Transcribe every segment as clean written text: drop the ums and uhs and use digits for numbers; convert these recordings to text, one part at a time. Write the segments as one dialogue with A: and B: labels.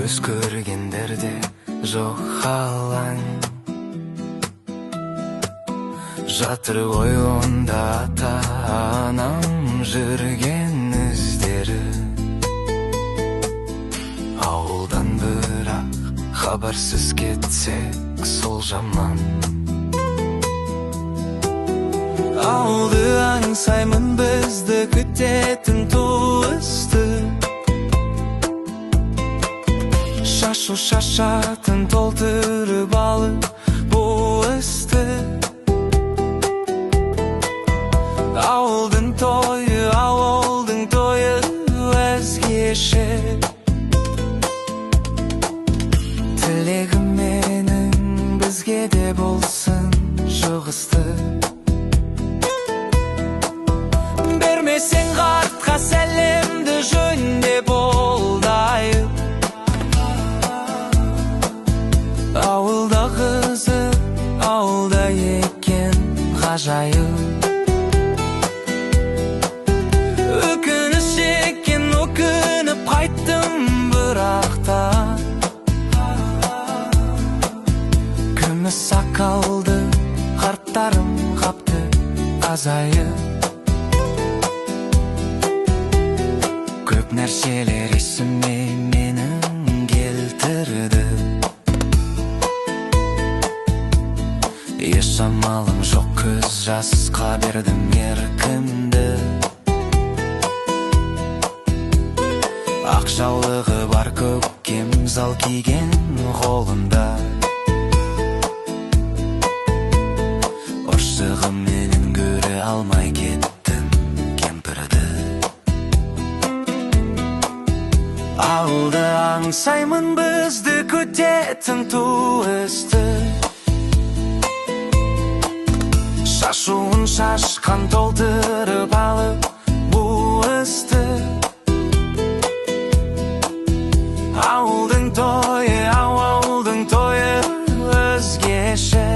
A: көз көргендерде жоқ қалаң. Жатыр ғой онда ата-анам жүрген іздері. Ауылдан бірақ хабарсыз кетсек сол жаман. Ауылды аңсаймын, бізді күтетін туысты. Шашу шашатын толтырып алып буысты. Ауылдың тойы өзгеше. Тілегім менің бізге де болсын жұғысты. Бермесең қартқа сәлемді жөнде болдайып. Ауылда қызық, ауылда екен ғажайып. Өкініш екен, өкініп қайттым бірақта. Күміс сақалды қарттарым қапты азайып. Көп нәрселер есіме менің келтірді. Еш амалым жоқ, көз жасқа бердім еркімді. Ақ жаулығы бар көкем зал киген қолында. Ұршығыменен көре алмай кеттім кемпірді. Ауылды аңсаймын, бізді күтетін туысты. Шашуын шашқан толтырып алып буысты. Ауылдың тойы өзгеше.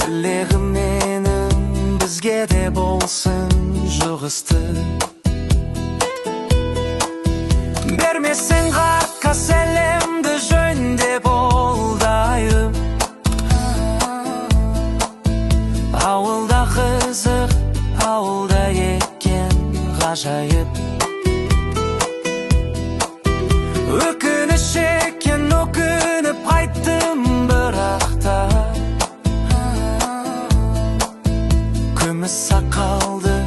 A: Тілегім менің бізге де болсын жұғысты. Бермесең қартқа сәлемді жөнде болдайып. Ауылда қызық, ауылда екен ғажайып. Өкініш екен, өкініп қайттым бірақта. Күміс сақалды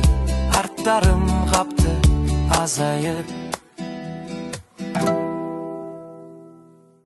A: арттарым қапты азайып.